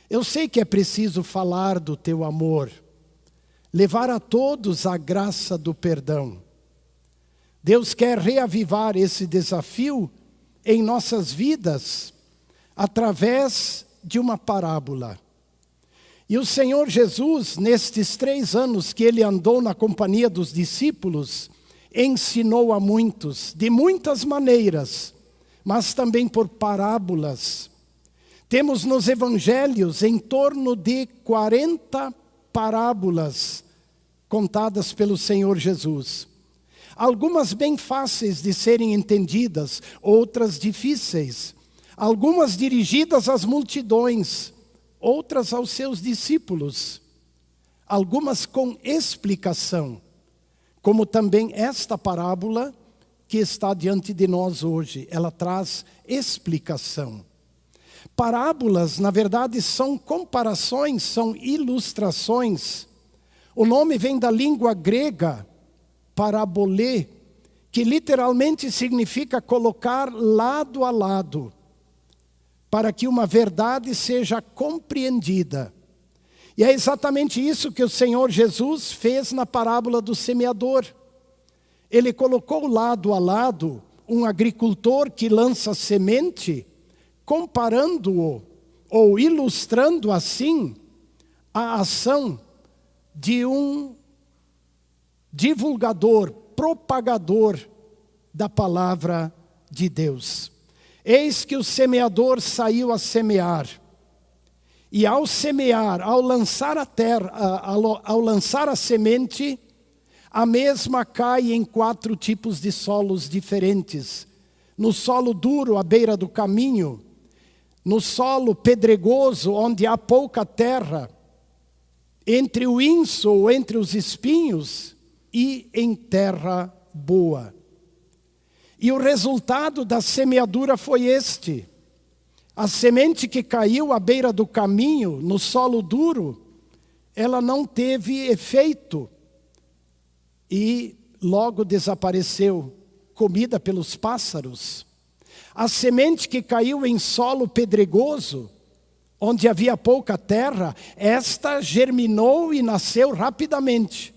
Eu sei que é preciso falar do teu amor, levar a todos a graça do perdão. Deus quer reavivar esse desafio em nossas vidas através de uma parábola. E o Senhor Jesus, nestes 3 anos que Ele andou na companhia dos discípulos, ensinou a muitos, de muitas maneiras, mas também por parábolas. Temos nos evangelhos em torno de 40 parábolas contadas pelo Senhor Jesus. Algumas bem fáceis de serem entendidas, outras difíceis. Algumas dirigidas às multidões, outras aos seus discípulos. Algumas com explicação, como também esta parábola que está diante de nós hoje. Ela traz explicação. Parábolas, na verdade, são comparações, são ilustrações. O nome vem da língua grega, parabolê, que literalmente significa colocar lado a lado, para que uma verdade seja compreendida. E é exatamente isso que o Senhor Jesus fez na parábola do semeador. Ele colocou lado a lado um agricultor que lança semente, comparando-o, ou ilustrando assim, a ação de um divulgador, propagador da palavra de Deus. Eis que o semeador saiu a semear. E ao semear, ao lançar a terra, ao lançar a semente, a mesma cai em 4 tipos de solos diferentes. No solo duro, à beira do caminho, no solo pedregoso, onde há pouca terra, entre o inso ou entre os espinhos, e em terra boa. E o resultado da semeadura foi este: a semente que caiu à beira do caminho, no solo duro, ela não teve efeito e logo desapareceu, comida pelos pássaros. A semente que caiu em solo pedregoso, onde havia pouca terra, esta germinou e nasceu rapidamente,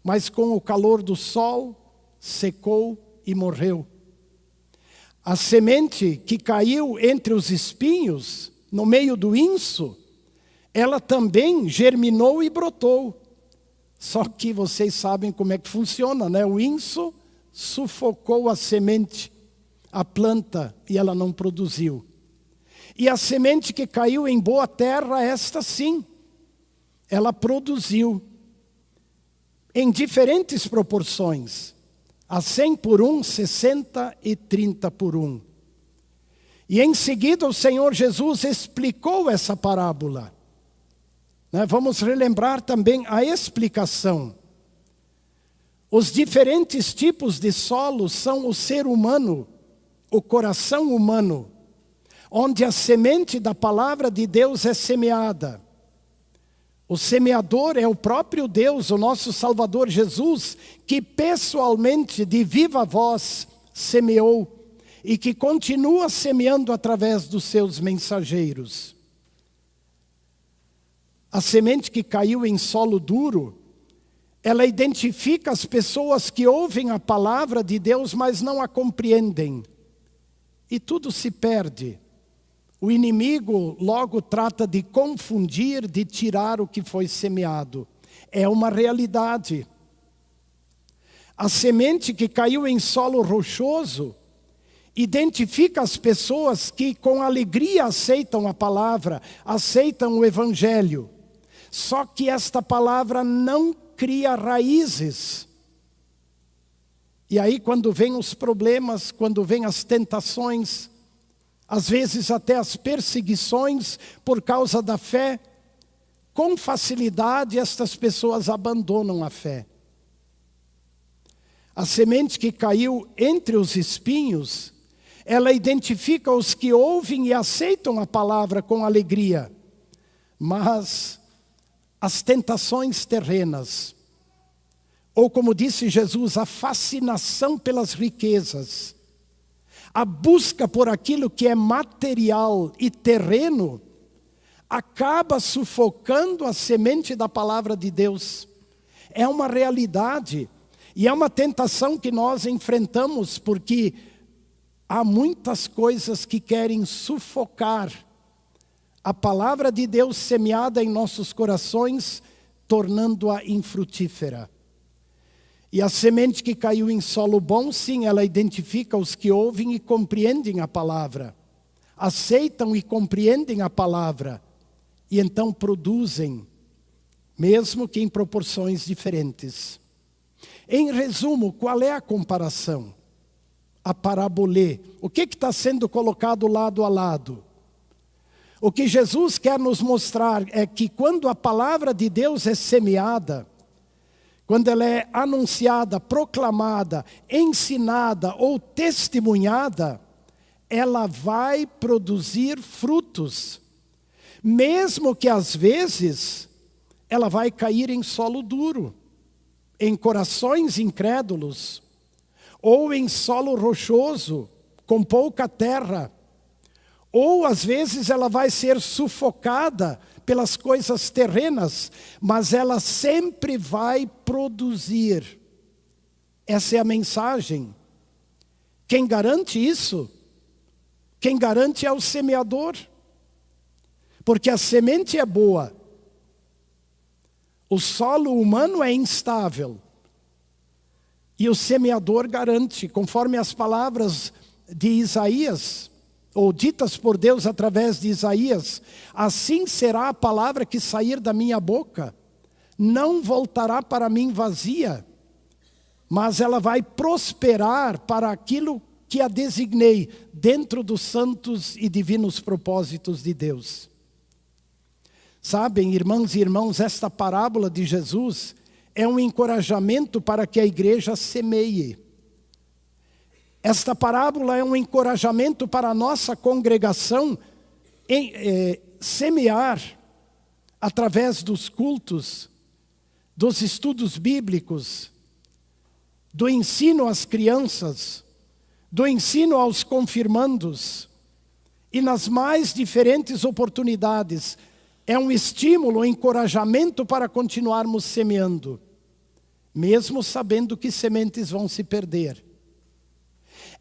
mas com o calor do sol secou e morreu. A semente que caiu entre os espinhos, no meio do inso, ela também germinou e brotou. Só que vocês sabem como é que funciona, né? O inso sufocou a semente, a planta, e ela não produziu. E a semente que caiu em boa terra, esta sim, ela produziu em diferentes proporções. A 100 por 1, 60 e 30 por 1. E em seguida o Senhor Jesus explicou essa parábola. Vamos relembrar também a explicação. Os diferentes tipos de solo são o ser humano, o coração humano, onde a semente da palavra de Deus é semeada. O semeador é o próprio Deus, o nosso Salvador Jesus, que pessoalmente, de viva voz, semeou e que continua semeando através dos seus mensageiros. A semente que caiu em solo duro, ela identifica as pessoas que ouvem a palavra de Deus, mas não a compreendem. E tudo se perde. O inimigo logo trata de confundir, de tirar o que foi semeado. É uma realidade. A semente que caiu em solo rochoso identifica as pessoas que com alegria aceitam a palavra, aceitam o evangelho. Só que esta palavra não cria raízes. E aí quando vêm os problemas, quando vêm as tentações, às vezes até as perseguições por causa da fé, com facilidade estas pessoas abandonam a fé. A semente que caiu entre os espinhos, ela identifica os que ouvem e aceitam a palavra com alegria, mas as tentações terrenas, ou como disse Jesus, a fascinação pelas riquezas, a busca por aquilo que é material e terreno, acaba sufocando a semente da palavra de Deus. É uma realidade e é uma tentação que nós enfrentamos, porque há muitas coisas que querem sufocar a palavra de Deus semeada em nossos corações, tornando-a infrutífera. E a semente que caiu em solo bom, sim, ela identifica os que ouvem e compreendem a palavra, aceitam e compreendem a palavra, e então produzem, mesmo que em proporções diferentes. Em resumo, qual é a comparação? A parabolê. O que está sendo colocado lado a lado? O que Jesus quer nos mostrar é que quando a palavra de Deus é semeada, quando ela é anunciada, proclamada, ensinada ou testemunhada, ela vai produzir frutos. Mesmo que às vezes ela vai cair em solo duro, em corações incrédulos, ou em solo rochoso, com pouca terra. Ou às vezes ela vai ser sufocada pelas coisas terrenas, mas ela sempre vai produzir. Essa é a mensagem. Quem garante isso? Quem garante é o semeador. Porque a semente é boa. O solo humano é instável. E o semeador garante, conforme as palavras de Isaías, ou ditas por Deus através de Isaías: assim será a palavra que sair da minha boca, não voltará para mim vazia, mas ela vai prosperar para aquilo que a designei dentro dos santos e divinos propósitos de Deus. Sabem, irmãs e irmãos, esta parábola de Jesus é um encorajamento para que a igreja semeie. Esta parábola é um encorajamento para a nossa congregação em semear através dos cultos, dos estudos bíblicos, do ensino às crianças, do ensino aos confirmandos e nas mais diferentes oportunidades. É um estímulo, um encorajamento para continuarmos semeando, mesmo sabendo que sementes vão se perder.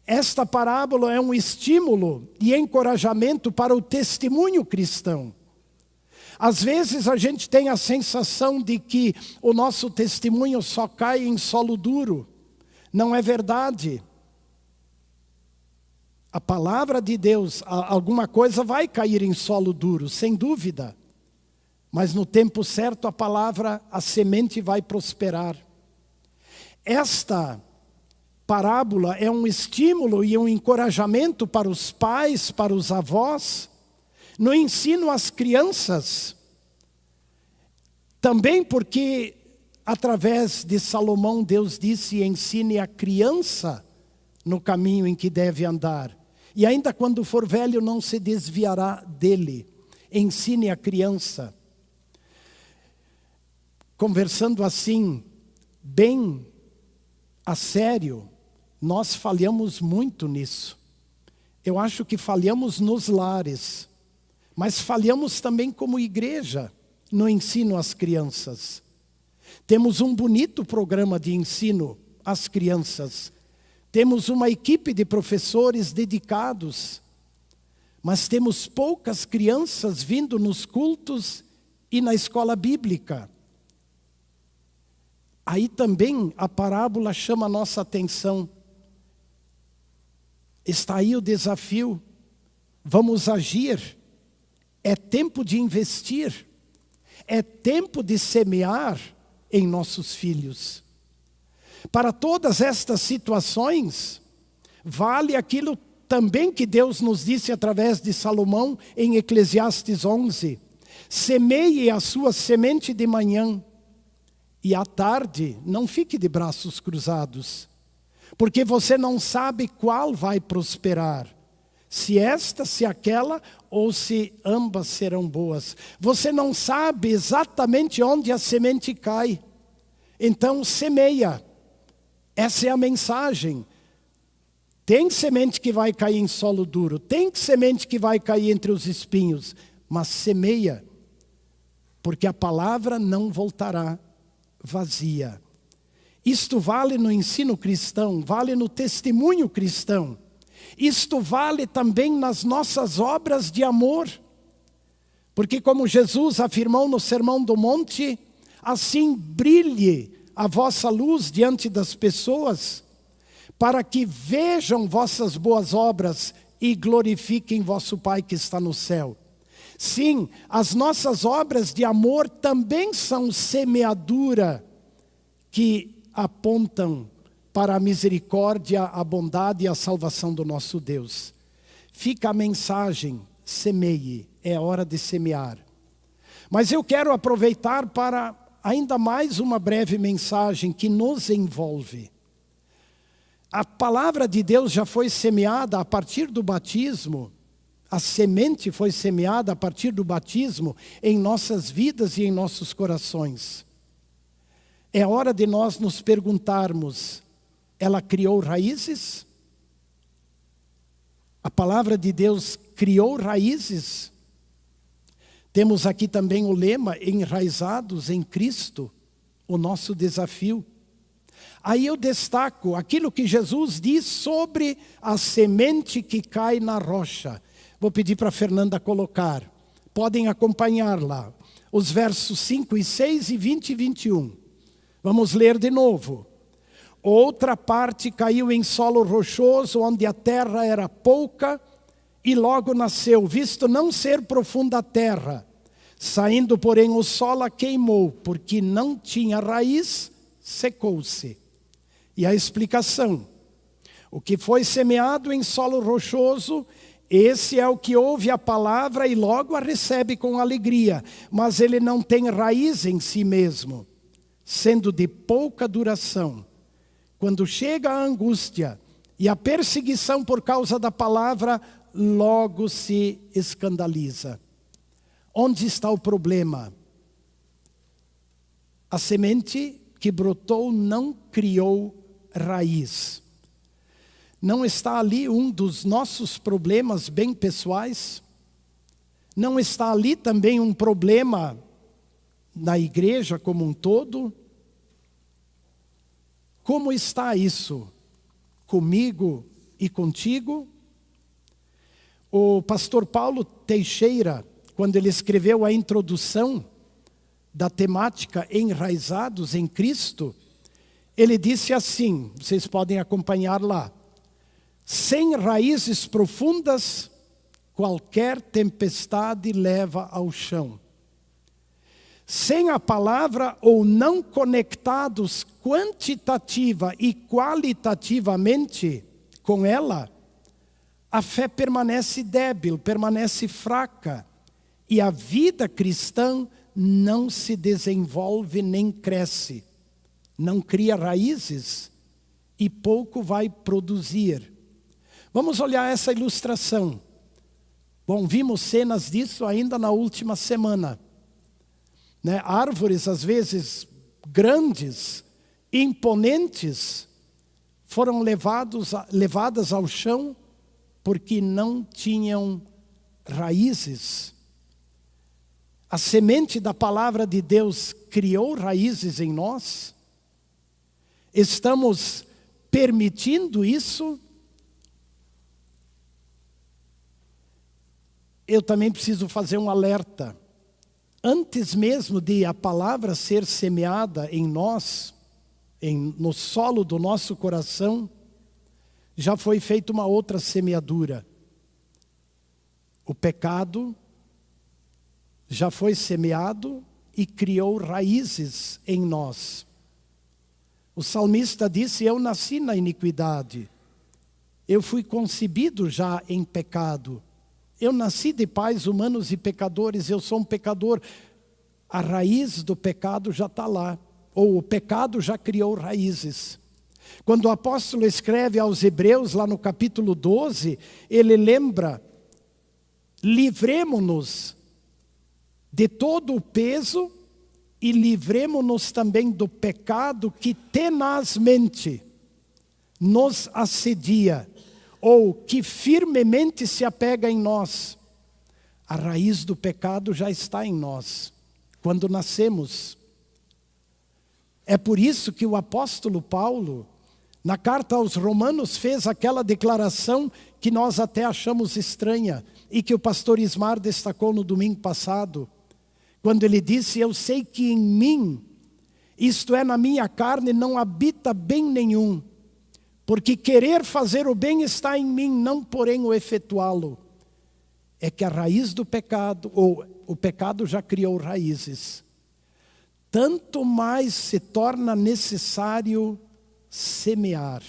Esta parábola é um estímulo e encorajamento para o testemunho cristão. Às vezes a gente tem a sensação de que o nosso testemunho só cai em solo duro. Não é verdade. A palavra de Deus, alguma coisa vai cair em solo duro, sem dúvida. Mas no tempo certo a palavra, a semente vai prosperar. Esta parábola é um estímulo e um encorajamento para os pais, para os avós, no ensino às crianças. Também porque, através de Salomão, Deus disse: ensine a criança no caminho em que deve andar. E ainda quando for velho, não se desviará dele. Ensine a criança. Conversando assim, bem a sério, nós falhamos muito nisso. Eu acho que falhamos nos lares, mas falhamos também como igreja no ensino às crianças. Temos um bonito programa de ensino às crianças. Temos uma equipe de professores dedicados, mas temos poucas crianças vindo nos cultos e na escola bíblica. Aí também a parábola chama a nossa atenção. Está aí o desafio. Vamos agir. É tempo de investir. É tempo de semear em nossos filhos. Para todas estas situações, vale aquilo também que Deus nos disse através de Salomão em Eclesiastes 11. Semeie a sua semente de manhã, e à tarde não fique de braços cruzados, porque você não sabe qual vai prosperar, se esta, se aquela, ou se ambas serão boas. Você não sabe exatamente onde a semente cai, então semeia. Essa é a mensagem. Tem semente que vai cair em solo duro, tem semente que vai cair entre os espinhos, mas semeia, porque a palavra não voltará vazia. Isto vale no ensino cristão, vale no testemunho cristão. Isto vale também nas nossas obras de amor. Porque como Jesus afirmou no Sermão do Monte, assim brilhe a vossa luz diante das pessoas, para que vejam vossas boas obras e glorifiquem vosso Pai que está no céu. Sim, as nossas obras de amor também são semeadura que apontam para a misericórdia, a bondade e a salvação do nosso Deus. Fica a mensagem, semeie, é hora de semear. Mas eu quero aproveitar para ainda mais uma breve mensagem que nos envolve. A palavra de Deus já foi semeada a partir do batismo. A semente foi semeada a partir do batismo em nossas vidas e em nossos corações. É hora de nós nos perguntarmos, ela criou raízes? A palavra de Deus criou raízes? Temos aqui também o lema, enraizados em Cristo, o nosso desafio. Aí eu destaco aquilo que Jesus diz sobre a semente que cai na rocha. Vou pedir para a Fernanda colocar. Podem acompanhar lá. Os versos 5 e 6 e 20 e 21. Vamos ler de novo. Outra parte caiu em solo rochoso, onde a terra era pouca, e logo nasceu, visto não ser profunda a terra. Saindo, porém, o sol a queimou, porque não tinha raiz, secou-se. E a explicação. O que foi semeado em solo rochoso, esse é o que ouve a palavra e logo a recebe com alegria, mas ele não tem raiz em si mesmo, sendo de pouca duração. Quando chega a angústia e a perseguição por causa da palavra, logo se escandaliza. Onde está o problema? A semente que brotou não criou raiz. Não está ali um dos nossos problemas bem pessoais? Não está ali também um problema na igreja como um todo? Como está isso comigo e contigo? O pastor Paulo Teixeira, quando ele escreveu a introdução da temática Enraizados em Cristo, ele disse assim, vocês podem acompanhar lá: sem raízes profundas, qualquer tempestade leva ao chão. Sem a palavra ou não conectados quantitativa e qualitativamente com ela, a fé permanece débil, permanece fraca, e a vida cristã não se desenvolve nem cresce, não cria raízes e pouco vai produzir. Vamos olhar essa ilustração. Bom, vimos cenas disso ainda na última semana. Árvores, às vezes, grandes, imponentes, foram levadas ao chão porque não tinham raízes. A semente da palavra de Deus criou raízes em nós? Estamos permitindo isso? Eu também preciso fazer um alerta. Antes mesmo de a palavra ser semeada em nós, no solo do nosso coração, já foi feita uma outra semeadura. O pecado já foi semeado e criou raízes em nós. O salmista disse: eu nasci na iniquidade, eu fui concebido já em pecado. Eu nasci de pais humanos e pecadores, eu sou um pecador. A raiz do pecado já está lá, ou o pecado já criou raízes. Quando o apóstolo escreve aos Hebreus, lá no capítulo 12, ele lembra: livremo-nos de todo o peso e livremo-nos também do pecado que tenazmente nos assedia, ou que firmemente se apega em nós. A raiz do pecado já está em nós, quando nascemos. É por isso que o apóstolo Paulo, na carta aos Romanos, fez aquela declaração que nós até achamos estranha e que o pastor Ismar destacou no domingo passado, quando ele disse: eu sei que em mim, isto é, na minha carne, não habita bem nenhum, porque querer fazer o bem está em mim, não porém o efetuá-lo. É que a raiz do pecado, ou o pecado já criou raízes. Tanto mais se torna necessário semear.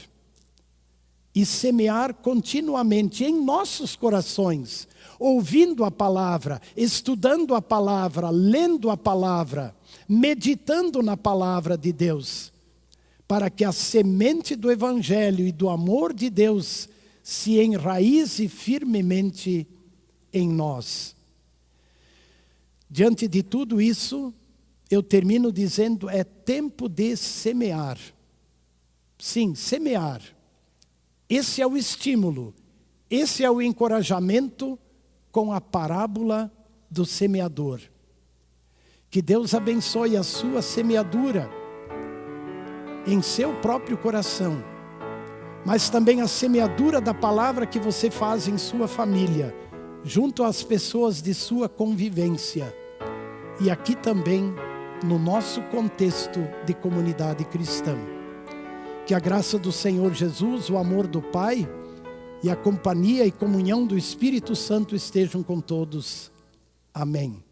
E semear continuamente em nossos corações, ouvindo a palavra, estudando a palavra, lendo a palavra, meditando na palavra de Deus, para que a semente do Evangelho e do amor de Deus se enraize firmemente em nós. Diante de tudo isso, eu termino dizendo: é tempo de semear. Sim, semear. Esse é o estímulo, esse é o encorajamento com a parábola do semeador. Que Deus abençoe a sua semeadura em seu próprio coração, mas também a semeadura da palavra que você faz em sua família, junto às pessoas de sua convivência, e aqui também no nosso contexto de comunidade cristã. Que a graça do Senhor Jesus, o amor do Pai e a companhia e comunhão do Espírito Santo estejam com todos. Amém.